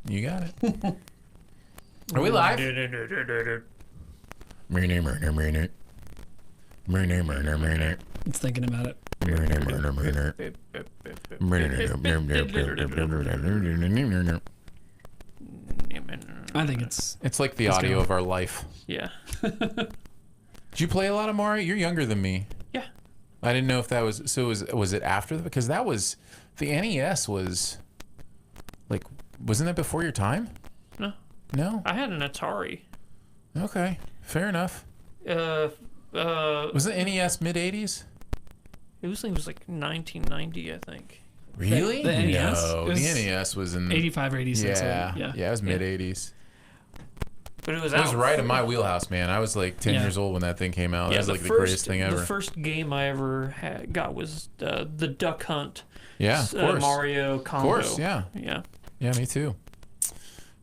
You got it. Are we live? It's thinking about it. I think It's like the audio of our life. Yeah. Did you play a lot of Mario? You're younger than me. Yeah. I didn't know if that was... So was it after? Because that was... The NES was... Like, wasn't that before your time? No. No? I had an Atari. Okay. Fair enough. Was the NES mid-80s? It was like 1990, I think. Really? The NES? No, the NES was in... 85 or 86. Yeah, Yeah. it was mid-80s. But it was right in my wheelhouse, man. I was like 10 years old when that thing came out. That was like the greatest thing ever. The first game I ever got was the Duck Hunt. Yeah, of course. Mario combo. Of course, yeah. Yeah. Yeah, me too.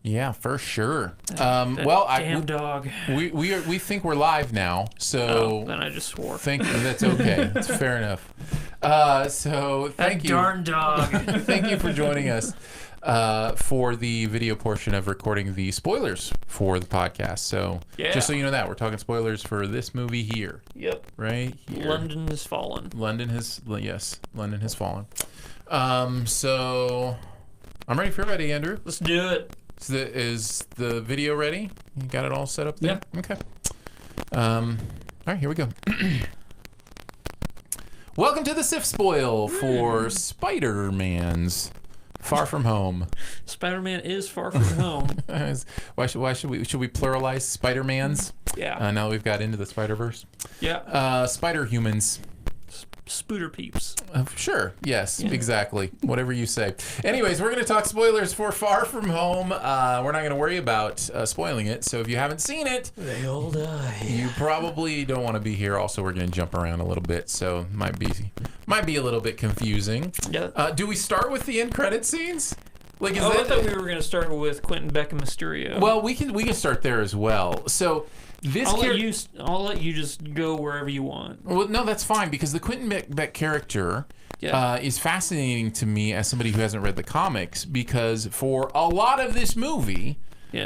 Yeah, for sure. Damn dog. We think we're live now, so then I just swore. That's okay. That's fair enough. So thank you, darn dog. Thank you for joining us for the video portion of recording the spoilers for the podcast. So just so you know that we're talking spoilers for this movie here. Yep. Right here. London has fallen. London has fallen. So I'm ready for everybody, Andrew. Let's do it. Is the video ready? You got it all set up there? Yeah. Okay. All right, here we go. Welcome to the SiftSpoil for Spider-Man's Far From Home. Spider-Man is far from home. Why should we pluralize Spider-Mans? Yeah. Now that we've got into the Spider-Verse. Yeah. Spider-Humans. Spooter peeps. Sure. Yes. Yeah. Exactly. Whatever you say. Anyways, we're going to talk spoilers for Far From Home. We're not going to worry about spoiling it. So if you haven't seen it, they all die. You probably don't want to be here. Also, we're going to jump around a little bit, so might be a little bit confusing. Yeah. Do we start with the end credit scenes? I thought we were going to start with Quentin Beck and Mysterio. Well, we can start there as well. So. I'll let you just go wherever you want. Well, no, that's fine, because the Quentin Beck character is fascinating to me as somebody who hasn't read the comics, because for a lot of this movie,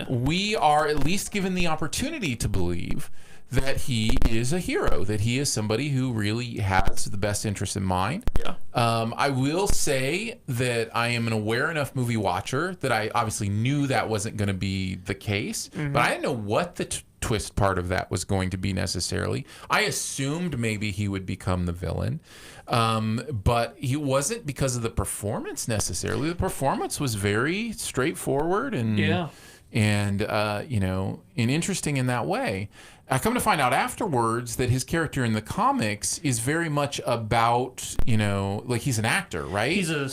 we are at least given the opportunity to believe that he is a hero, that he is somebody who really has the best interest in mind. Yeah. I will say that I am an aware enough movie watcher that I obviously knew that wasn't going to be the case, but I didn't know what the twist part of that was going to be necessarily. I assumed maybe he would become the villain, but he wasn't because of the performance necessarily. The performance was very straightforward and interesting in that way. I come to find out afterwards that his character in the comics is very much about, like he's an actor, right? He's a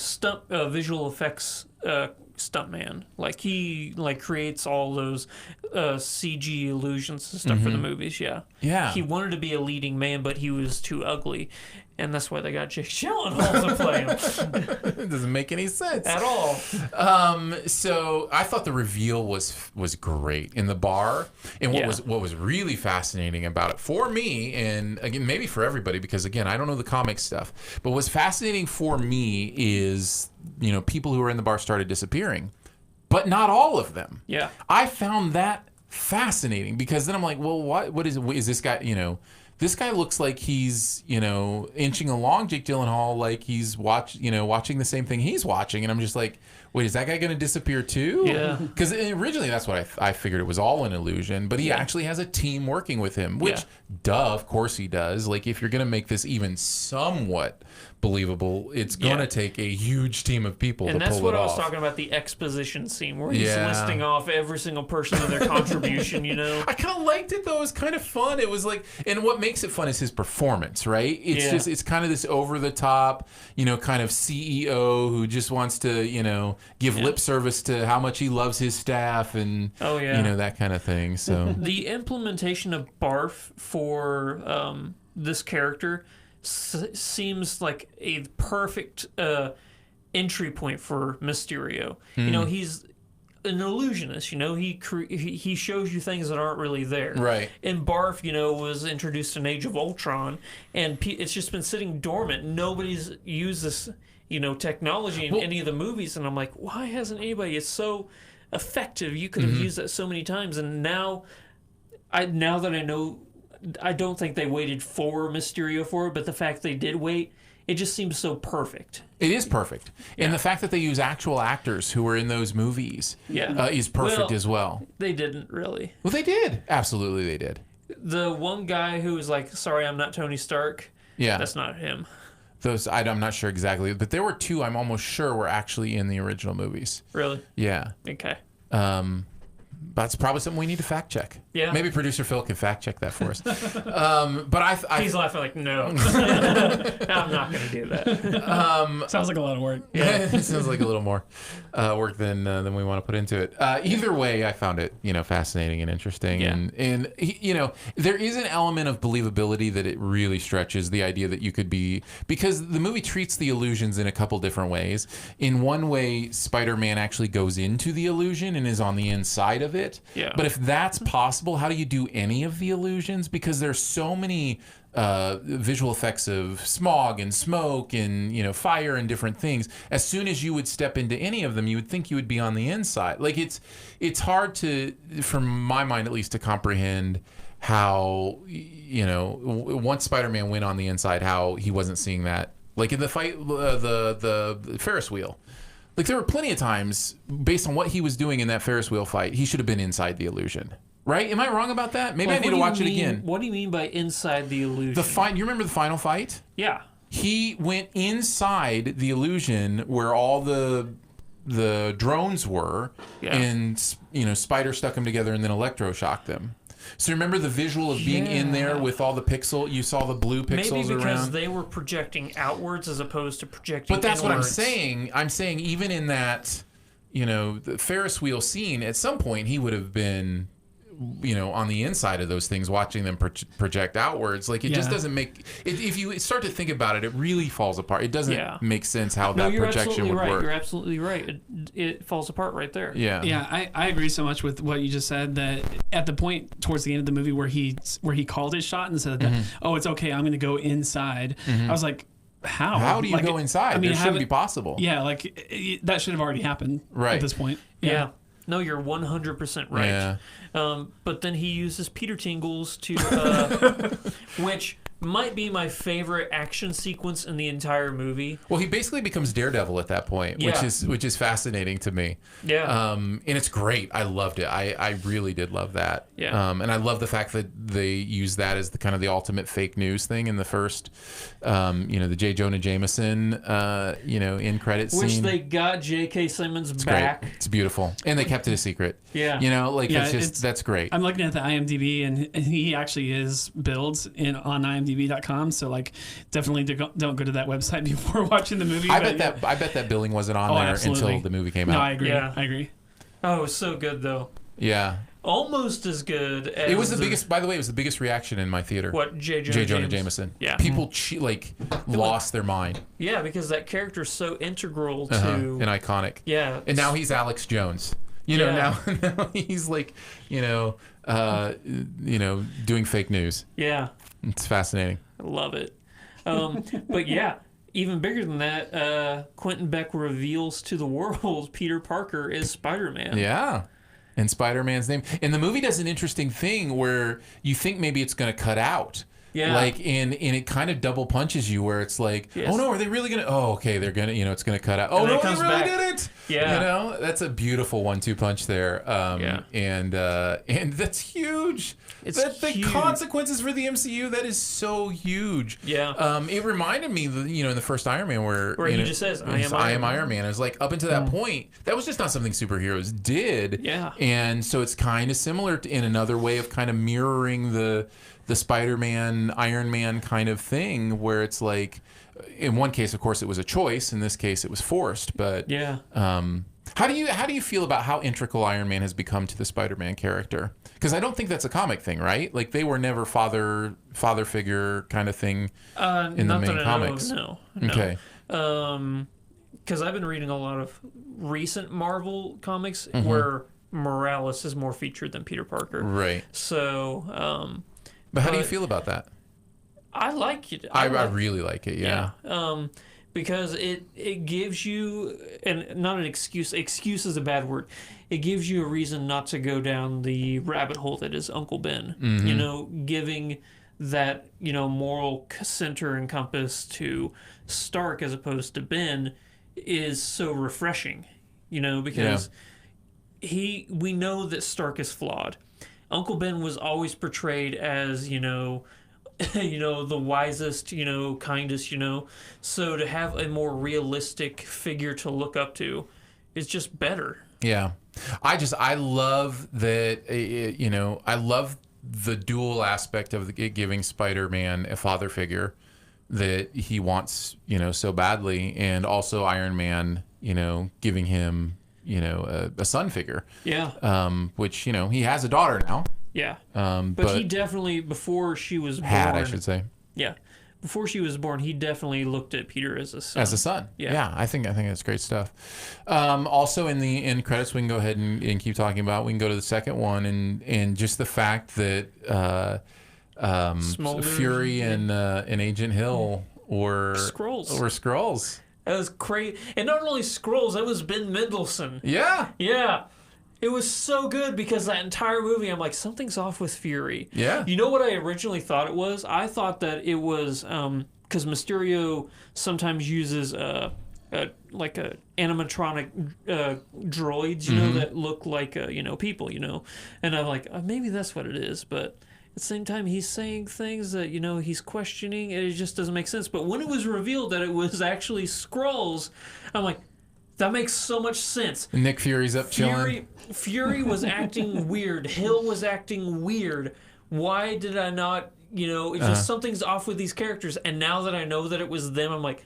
visual effects stuntman. Like he creates all those CG illusions and stuff for the movies. Yeah. He wanted to be a leading man, but he was too ugly, and that's why they got Jake Gyllenhaal to play him. It doesn't make any sense at all. So I thought the reveal was great in the bar, and what was really fascinating about it for me, and again maybe for everybody, because again I don't know the comic stuff, but what's fascinating for me is people who were in the bar started disappearing, but not all of them. Yeah, I found that fascinating, because then I'm like, well, what is this guy? This guy looks like he's, inching along Jake Gyllenhaal, like he's watching the same thing he's watching, and I'm just like, wait, is that guy going to disappear too? Yeah. Because originally that's what I figured, it was all an illusion, but he actually has a team working with him, which, of course he does. Like, if you're going to make this even somewhat believable, it's going to take a huge team of people to pull it off. And that's what I was talking about, the exposition scene where he's listing off every single person and their contribution, I kind of liked it, though. It was kind of fun. It was like, and what makes it fun is his performance, right? It's kind of this over-the-top, kind of CEO who just wants to, give lip service to how much he loves his staff and, that kind of thing. So the implementation of Barf for this character seems like a perfect entry point for Mysterio. He's an illusionist. He shows you things that aren't really there. Right. And Barf, was introduced in Age of Ultron, and it's just been sitting dormant. Nobody's used this, technology in any of the movies, and I'm like, why hasn't anybody? It's so effective. You could have used that so many times, and now that I know, I don't think they waited for Mysterio for it, but the fact they did wait, it just seems so perfect. It is perfect. And the fact that they use actual actors who were in those movies is perfect as well. They didn't really. Well, they did. Absolutely, they did. The one guy who was like, sorry, I'm not Tony Stark. Yeah. That's not him. Those, I'm not sure exactly. But there were two I'm almost sure were actually in the original movies. Really? Yeah. Okay. That's probably something we need to fact check. Yeah. Maybe producer Phil can fact check that for us. But he's laughing like, no. I'm not going to do that. Sounds like a lot of work. Yeah, it sounds like a little more work than we want to put into it. Either way, I found it fascinating and interesting, and there is an element of believability that it really stretches the idea that you could be, because the movie treats the illusions in a couple different ways. In one way, Spider-Man actually goes into the illusion and is on the inside of it. Yeah. But if that's possible, how do you do any of the illusions? Because there's so many visual effects of smog and smoke and fire and different things. As soon as you would step into any of them, you would think you would be on the inside. Like it's hard to, from my mind at least, to comprehend how once Spider-Man went on the inside, how he wasn't seeing that. Like in the fight, the Ferris wheel. Like there were plenty of times, based on what he was doing in that Ferris wheel fight, he should have been inside the illusion. Right? Am I wrong about that? Maybe I need to watch it again. What do you mean by inside the illusion? You remember the final fight? Yeah. He went inside the illusion where all the drones were, and Spider stuck them together and then electroshocked them. So remember the visual of being in there with all the pixel? You saw the blue pixels around? Maybe because they were projecting outwards as opposed to projecting But that's inwards. what I'm saying. I'm saying even in that, the Ferris wheel scene, at some point he would have been, on the inside of those things, watching them project outwards. Like it just doesn't make it, if you start to think about it, it really falls apart. It doesn't make sense how that projection would work. You're absolutely right. It falls apart right there. Yeah, I agree so much with what you just said, that at the point towards the end of the movie where he called his shot and said that, oh, it's okay, I'm going to go inside. I was like, how? How do you go inside? I mean, it shouldn't be possible. Yeah, that should have already happened at this point. Yeah. No, you're 100% right. Yeah. But then he uses Peter Tingles to, which might be my favorite action sequence in the entire movie. Well, he basically becomes Daredevil at that point, which is fascinating to me. Yeah. And it's great. I loved it. I really did love that. Yeah. And I love the fact that they use that as the ultimate fake news thing in the first, the J. Jonah Jameson, in credit scene. Which they got J.K. Simmons back. Great. It's beautiful. And they kept it a secret. Yeah. That's great. I'm looking at the IMDb, and he actually is billed on IMDb.com. So definitely don't go to that website before watching the movie. I bet that billing wasn't on there until the movie came out. No, I agree. Yeah. I agree. Oh, it was so good though. Yeah. Almost as good as it was the biggest. By the way, it was the biggest reaction in my theater. What, J. Jonah Jameson? Yeah, people lost their mind. Yeah, because that character's so integral to and iconic. Yeah, and now he's Alex Jones. Now he's doing fake news. Yeah, it's fascinating. I love it. But yeah, even bigger than that, Quentin Beck reveals to the world Peter Parker is Spider-Man. Yeah. And Spider-Man's name. And the movie does an interesting thing where you think maybe it's going to cut out. Yeah. And it kind of double punches you where it's like, oh no, are they really going to? Oh, okay, they're going to, it's going to cut out. Oh no, they really didn't. Yeah. That's a beautiful 1-2 punch there. And that's huge. The huge. Consequences for the MCU, that is so huge. Yeah. It reminded me, in the first Iron Man where he just says, I am Iron Man. It was like up until that point, that was just not something superheroes did. Yeah. And so it's kind of similar in another way of kind of mirroring the Spider-Man, Iron Man kind of thing, where it's like, in one case, of course, it was a choice. In this case, it was forced. But yeah. How do you feel about how integral Iron Man has become to the Spider-Man character? Because I don't think that's a comic thing, right? Like they were never father figure kind of thing in the main comics. No. Okay. Because I've been reading a lot of recent Marvel comics where Morales is more featured than Peter Parker. Right. So. But how do you feel about that? I like it. I really like it. Yeah. because it gives you, and not an excuse. Excuse is a bad word. It gives you a reason not to go down the rabbit hole that is Uncle Ben. You know, giving that, you know, moral center and compass to Stark as opposed to Ben is so refreshing. You know, because we know that Stark is flawed. Uncle Ben was always portrayed as, you know, the wisest, you know, kindest, you know. So to have a more realistic figure to look up to is just better. Yeah. I love that, you know, I love the dual aspect of giving Spider-Man a father figure that he wants, you know, so badly, and also Iron Man, you know, giving him, you know, a son figure. Yeah. Which, you know, he has a daughter now. Yeah. But he definitely, before she was born... I should say. Yeah. Before she was born, he definitely looked at Peter as a son. As a son. Yeah. I think that's great stuff. Also in the end credits, we can go ahead and keep talking about. We can go to the second one, and just the fact that Fury and Agent Hill were Skrulls. That was crazy. And not only Skrulls, that was Ben Mendelsohn. Yeah. Yeah. It was so good because that entire movie, I'm like, something's off with Fury. Yeah. You know what I originally thought it was? I thought that it was because Mysterio sometimes uses like a animatronic droids, you know, that look like you know, people, you know, and I'm like, maybe that's what it is, but at the same time he's saying things that, you know, he's questioning, and it just doesn't make sense. But when it was revealed that it was actually Skrulls, I'm like, that makes so much sense. Nick Fury's up chilling. Fury was acting weird. Hill was acting weird. Why did I not, you know, it's just something's off with these characters. And now that I know that it was them, I'm like,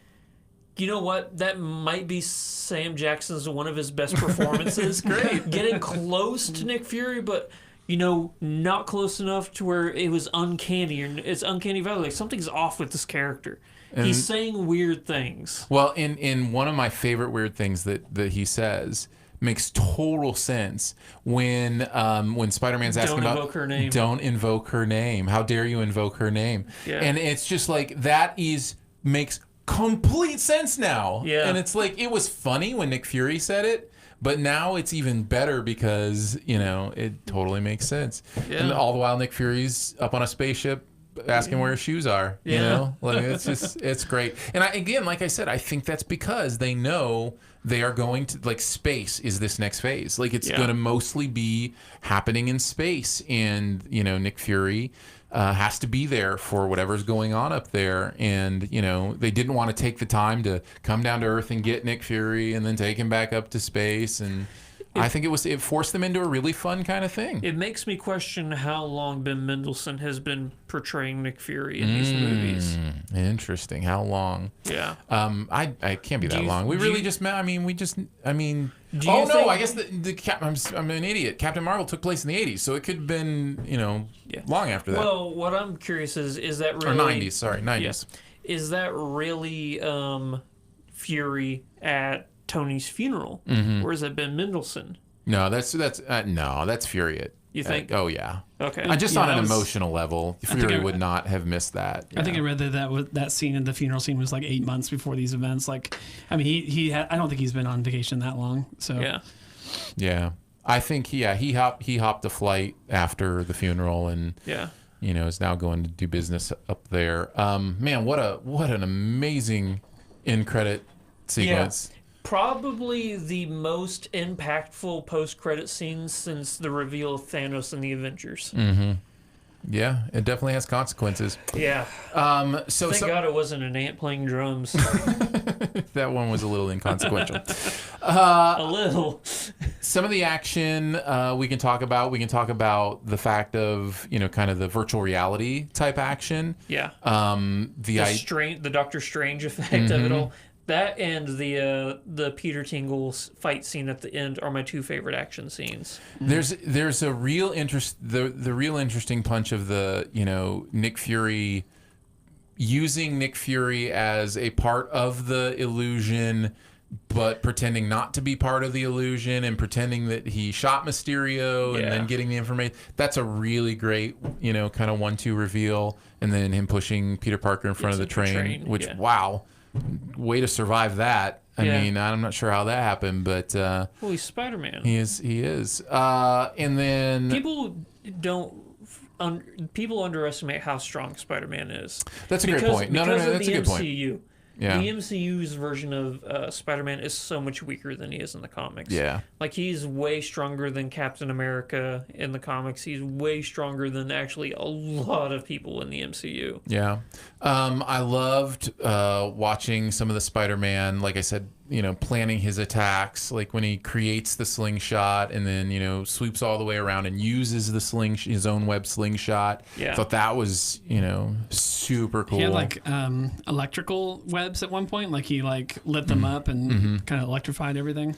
you know what? That might be Sam Jackson's one of his best performances. Great. Getting close to Nick Fury, but, you know, not close enough to where it was uncanny. Or it's uncanny valley. Like, something's off with this character. And he's saying weird things. Well, in one of my favorite weird things that he says makes total sense when Spider-Man's asking about, don't invoke her name. Don't invoke her name. How dare you invoke her name? Yeah. And it's just like makes complete sense now. Yeah. And it's like, it was funny when Nick Fury said it, but now it's even better because, you know, it totally makes sense. Yeah. And all the while Nick Fury's up on a spaceship asking where his shoes are, you know, like it's great. And again, like I said, I think that's because they know they are going to, like, space is this next phase. Like, it's going to mostly be happening in space, and, you know, Nick Fury has to be there for whatever's going on up there. And, you know, they didn't want to take the time to come down to Earth and get Nick Fury and then take him back up to space. And I think it forced them into a really fun kind of thing. It makes me question how long Ben Mendelsohn has been portraying Nick Fury in these movies. Interesting. How long? Yeah. I can't be that long. We really just met. I mean, I guess I'm an idiot. Captain Marvel took place in the 80s, so it could have been, you know, long after that. Well, what I'm curious is that really... Or 90s, sorry, 90s. Yeah. Is that really Fury at Tony's funeral, or is it Ben Mendelsohn? No, that's Fury. You think? Oh yeah. Okay. Just on an emotional level, Fury would not have missed that. I think I read that scene in the funeral scene was like 8 months before these events. Like, I mean, I don't think he's been on vacation that long. So yeah. I think he hopped a flight after the funeral and you know, is now going to do business up there. Man, what an amazing end credit sequence. Yeah. Probably the most impactful post-credit scene since the reveal of Thanos and the Avengers. Mm-hmm. Yeah, it definitely has consequences. Yeah. Thank God it wasn't an ant playing drums. That one was a little inconsequential. A little. Some of the action we can talk about. We can talk about the fact of, you know, kind of the virtual reality type action. Yeah. The Doctor Strange effect of it all. That and the Peter Tingle fight scene at the end are my two favorite action scenes. There's a real interest, the real interesting punch of the, you know, Nick Fury using Nick Fury as a part of the illusion, but pretending not to be part of the illusion and pretending that he shot Mysterio and then getting the information. That's a really great, you know, kind of 1-2 reveal, and then him pushing Peter Parker in front of the train, which wow. way to survive that. I mean, I'm not sure how that happened, but well, he's Spider-Man. he is. And then People underestimate how strong Spider-Man is. That's a great point. No, that's a good point. Yeah. The MCU's version of Spider-Man is so much weaker than he is in the comics. Yeah. Like, he's way stronger than Captain America in the comics. He's way stronger than actually a lot of people in the MCU. Yeah. I loved watching some of the Spider-Man, like I said, planning his attacks, like when he creates the slingshot and then, sweeps all the way around and uses his own web slingshot. Yeah. I thought that was, super cool. He had like electrical webs at one point, like he lit them up and kind of electrified everything.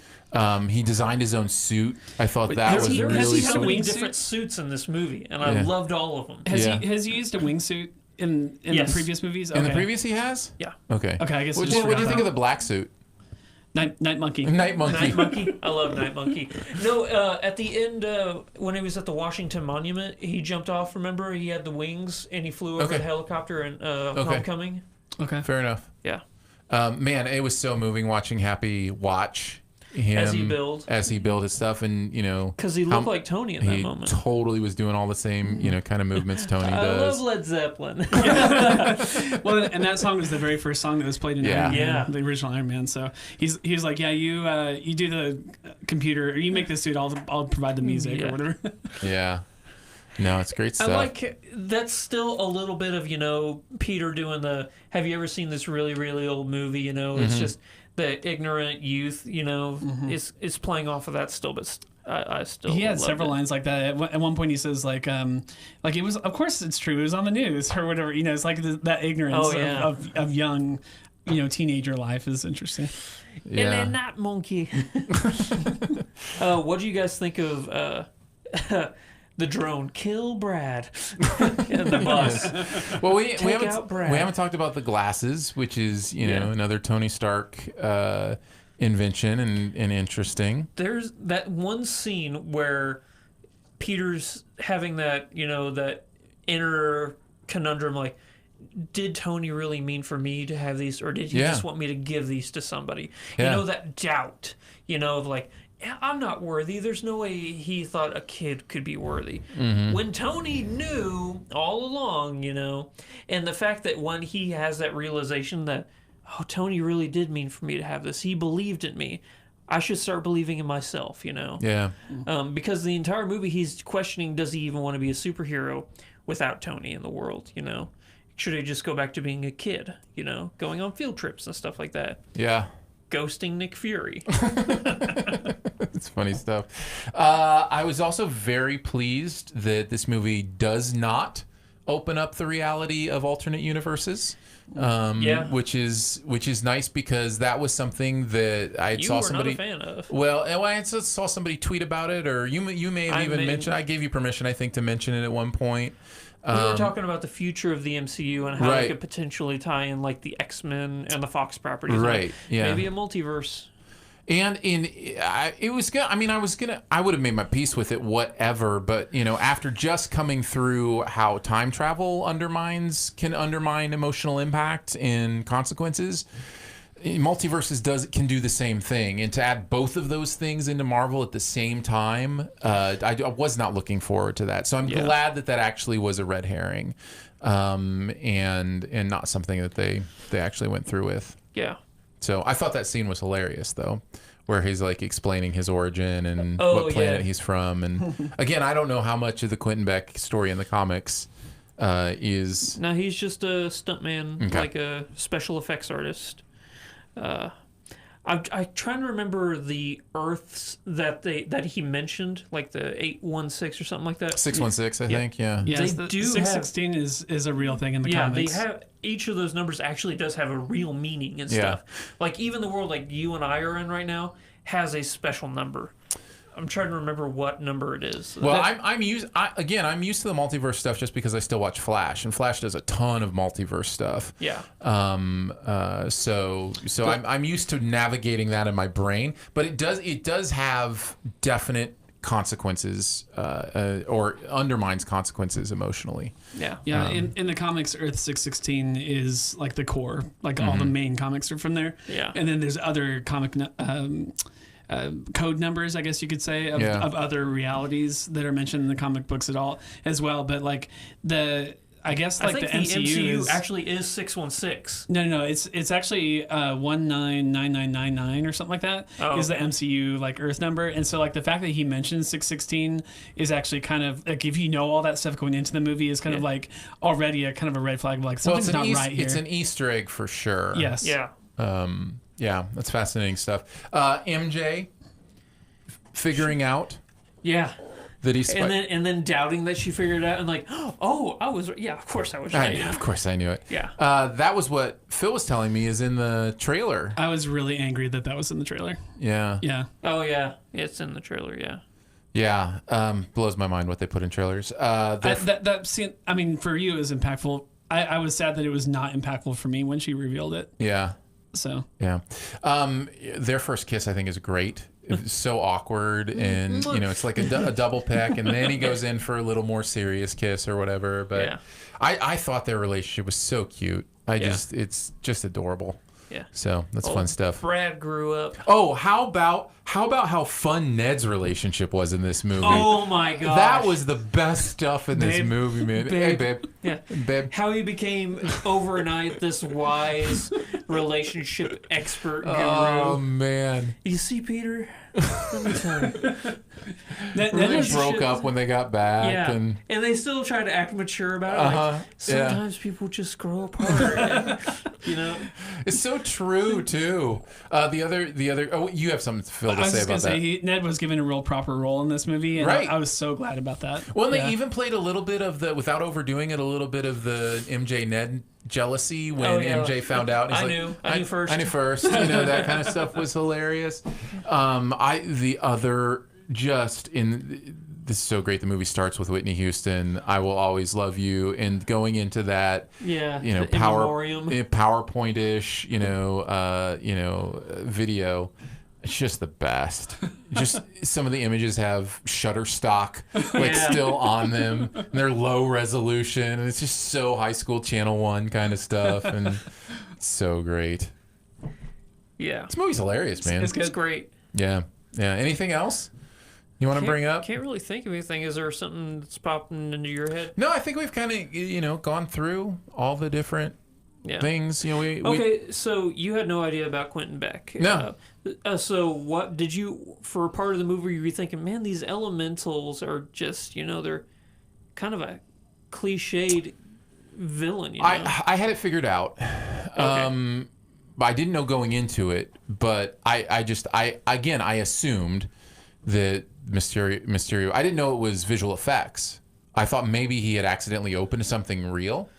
He designed his own suit. I thought that was There really so many sweet. different suits in this movie, and I loved all of them. Has he used a wingsuit in the previous movies? Okay. In the previous he has? Yeah. Okay. Okay, I guess. What do you think of the black suit? Night Monkey? Night Monkey. Night Monkey. I love Night Monkey. No, at the end, when he was at the Washington Monument, he jumped off, remember? He had the wings, and he flew over the helicopter in Homecoming. Okay. Fair enough. Yeah. Man, it was so moving watching Happy watch him As he build his stuff, and because he looked like Tony in that he moment. totally was doing all the same kind of movements Tony does. I love Led Zeppelin. Well, and that song was the very first song that was played in Iron Man, the original Iron Man. So he was like, you do the computer, or you make the suit, I'll provide the music or whatever. Yeah. No, it's great stuff. I like that's still a little bit of Peter doing the. Have you ever seen this really really old movie? It's just the ignorant youth. Is playing off of that still, but I still. He had several lines like that. At one point, he says like it was. Of course, it's true. It was on the news or whatever. It's like that ignorance of young, teenager life is interesting. Yeah. And then Night Monkey. What do you guys think of? The drone, kill Brad. And the bus. Well, we Brad. haven't talked about the glasses, which is another Tony Stark invention and interesting. There's that one scene where Peter's having that that inner conundrum, like, did Tony really mean for me to have these, or did he just want me to give these to somebody? That doubt, of like, I'm not worthy. There's no way he thought a kid could be worthy. When Tony knew all along, and the fact that when he has that realization that, Tony really did mean for me to have this. He believed in me. I should start believing in myself, Yeah. Because the entire movie he's questioning, does he even want to be a superhero without Tony in the world, Should he just go back to being a kid, going on field trips and stuff like that? Yeah. Ghosting Nick Fury. It's funny stuff. I was also very pleased that this movie does not open up the reality of alternate universes. Which is nice, because that was something that I saw somebody. You were not a fan of. Well, I saw somebody tweet about it, or you may have even mentioned. I gave you permission, I think, to mention it at one point. We were talking about the future of the MCU and how they could potentially tie in like the X-Men and the Fox properties. Right. Yeah. Maybe a multiverse. And it was good. I mean, I would have made my peace with it, whatever. But after just coming through how time travel can undermine emotional impact and consequences, multiverses can do the same thing. And to add both of those things into Marvel at the same time, I was not looking forward to that. So I'm glad that actually was a red herring, and not something that they actually went through with. Yeah. So I thought that scene was hilarious, though, where he's like explaining his origin and what planet he's from. And again, I don't know how much of the Quentin Beck story in the comics is. No, he's just a stuntman, like a special effects artist. I'm trying to remember the Earths that he mentioned, like the 816 or something like that. 616, I think. Yeah. Yes, the 616 is a real thing in the comics. They have each of those numbers actually does have a real meaning and stuff. Like even the world like you and I are in right now has a special number. I'm trying to remember what number it is. Well, I'm used to the multiverse stuff just because I still watch Flash, and Flash does a ton of multiverse stuff. Yeah. So I'm used to navigating that in my brain, but it does have definite consequences or undermines consequences emotionally. Yeah. Yeah, in the comics, Earth 616 is like the core. Like all the main comics are from there. Yeah. And then there's other comic code numbers, I guess you could say, of other realities that are mentioned in the comic books at all as well. But like I guess like think the MCU actually is 616. No. It's actually 199999 or something like that. Oh, is the okay. MCU like Earth number, and so like the fact that he mentions 616 is actually kind of like, if you know all that stuff going into the movie, is kind of like already a kind of a red flag. Like something's not right here. It's an Easter egg for sure. Yes. Yeah. Yeah, that's fascinating stuff. MJ figuring out Yeah. that he's And then doubting that she figured it out and like, oh, I was, yeah, of course I was right. Of course I knew it. Yeah. That was what Phil was telling me is in the trailer. I was really angry that was in the trailer. Yeah. Yeah. Oh, yeah. It's in the trailer, yeah. Yeah. Blows my mind what they put in trailers. That scene, I mean, for you, it was impactful. I was sad that it was not impactful for me when she revealed it. Yeah. So. Yeah. Their first kiss, I think, is great. It's so awkward, and it's like a double peck, and then he goes in for a little more serious kiss or whatever. But Yeah. I thought their relationship was so cute. It's just adorable. Yeah. So that's fun stuff. Brad grew up. Oh, how about how fun Ned's relationship was in this movie? Oh my god. That was the best stuff in this Babe. movie, man. Babe. Hey, babe. Yeah. Babe. How he became overnight this wise relationship expert guru. Oh man. You see, Peter? Let me tell you. They broke up when they got back, Yeah. and they still try to act mature about it. Like, sometimes people just grow apart. it's so true too. The other. Oh, you have something, Phil, to I was say just about gonna that. say Ned was given a real proper role in this movie, and Right. I was so glad about that. Well, they even played a little bit of the, without overdoing it, a little bit of the MJ Ned jealousy when MJ found out. He's I like, knew. I knew first. I knew first. That kind of stuff was hilarious. This is so great. The movie starts with Whitney Houston, "I Will Always Love You," and going into that, Yeah. The in power memoriam. PowerPoint-ish, video. It's just the best. Just some of the images have Shutterstock still on them. And they're low resolution. And it's just so high school Channel 1 kind of stuff. And it's so great. Yeah. This movie's hilarious, man. It's great. Yeah. Yeah. Anything else you want to bring up? Can't really think of anything. Is there something that's popping into your head? No, I think we've kind of, gone through all the different things. Okay, so you had no idea about Quentin Beck. No. So what did you, for part of the movie, you were thinking, man, these elementals are just, they're kind of a cliched villain. I had it figured out. Okay. I didn't know going into it, but I assumed that Mysterio. I didn't know it was visual effects. I thought maybe he had accidentally opened something real,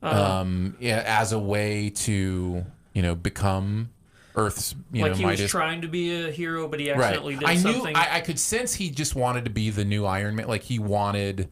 as a way to become Earth's. Like he was Midas. trying to be a hero, but he accidentally did something. I could sense he just wanted to be the new Iron Man. Like he wanted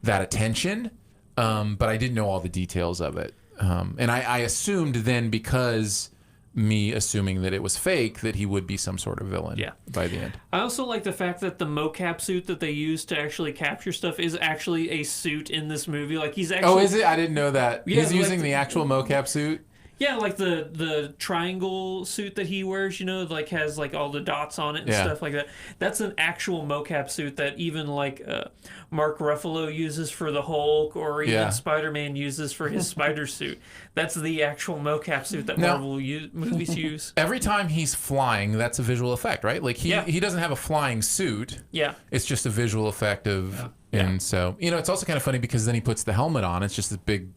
that attention, but I didn't know all the details of it. And I assumed then, because me assuming that it was fake, that he would be some sort of villain by the end. I also like the fact that the mocap suit that they use to actually capture stuff is actually a suit in this movie. Like he's actually... Oh, is it? I didn't know that. Yeah, he's using the actual mocap suit? Yeah, like the triangle suit that he wears, like has like all the dots on it and stuff like that. That's an actual mocap suit that even like Mark Ruffalo uses for the Hulk, or even Spider-Man uses for his spider suit. That's the actual mocap suit that Marvel movies use. Every time he's flying, that's a visual effect, right? Like he doesn't have a flying suit. Yeah. It's just a visual effect of... And so, it's also kind of funny because then he puts the helmet on. It's just this big,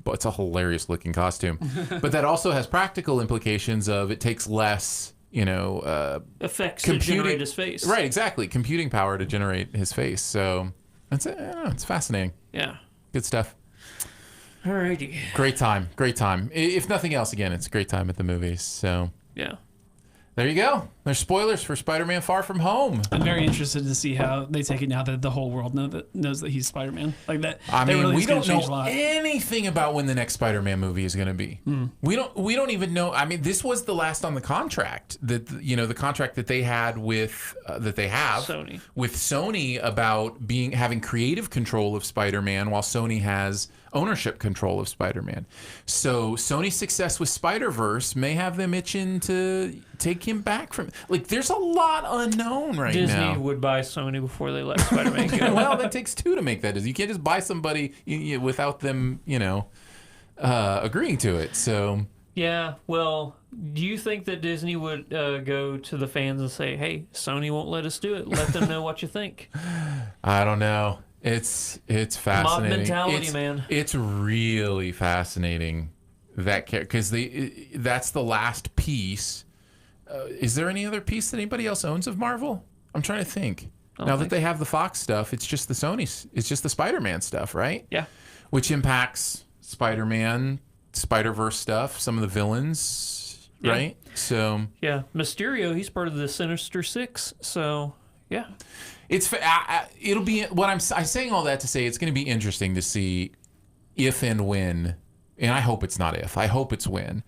but it's a hilarious looking costume. But that also has practical implications of it takes less, effects to generate his face. Right, exactly. Computing power to generate his face. So it's fascinating. Yeah. Good stuff. Alrighty. Great time. If nothing else, again, it's a great time at the movies. So yeah. There you go. There's spoilers for Spider-Man Far From Home. I'm very interested to see how they take it now that the whole world knows that he's Spider-Man. Like that. I mean, really we don't change a know lot. anything about when the next Spider-Man movie is going to be. We don't even know. I mean, this was the last on the contract that the contract that they had with that they have Sony. with Sony about having creative control of Spider-Man, while Sony has ownership control of Spider-Man. So Sony's success with Spider-Verse may have them itching to take him back from. Like, there's a lot unknown right Disney now. would buy Sony before they let Spider-Man go. Well, that takes two to make that. You can't just buy somebody without them, agreeing to it. So Yeah, well, do you think that Disney would go to the fans and say, hey, Sony won't let us do it. Let them know what you think. I don't know. It's fascinating. Mob mentality, man. It's really fascinating because that's the last piece. Is there any other piece that anybody else owns of Marvel? I'm trying to think. Now that they have the Fox stuff, it's just the Spider-Man stuff, right? Yeah. Which impacts Spider-Man, Spider-Verse stuff, some of the villains, right? So yeah, Mysterio, he's part of the Sinister Six, so yeah. It'll be what I'm saying all that to say it's going to be interesting to see if and when, and I hope it's not if, I hope it's when,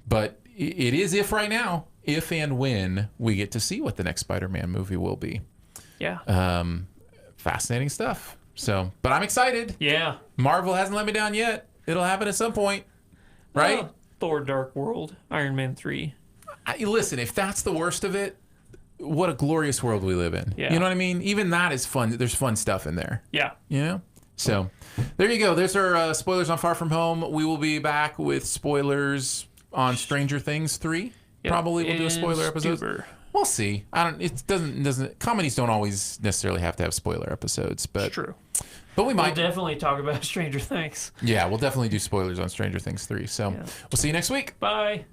but it is if right now, if and when we get to see what the next Spider-Man movie will be. Yeah. Fascinating stuff. So, but I'm excited. Yeah. Marvel hasn't let me down yet. It'll happen at some point, right? Thor: Dark World, Iron Man 3. Listen, if that's the worst of it, what a glorious world we live in. Yeah. You know what I mean? Even that is fun. There's fun stuff in there. Yeah. You know? So there you go. There's our spoilers on Far From Home. We will be back with spoilers on Stranger Things 3. Yep. Probably we'll do a spoiler episode. Stuber. We'll see. It doesn't comedies don't always necessarily have to have spoiler episodes, but It's true. But we might We'll definitely talk about Stranger Things. Yeah, we'll definitely do spoilers on Stranger Things 3. So we'll see you next week. Bye.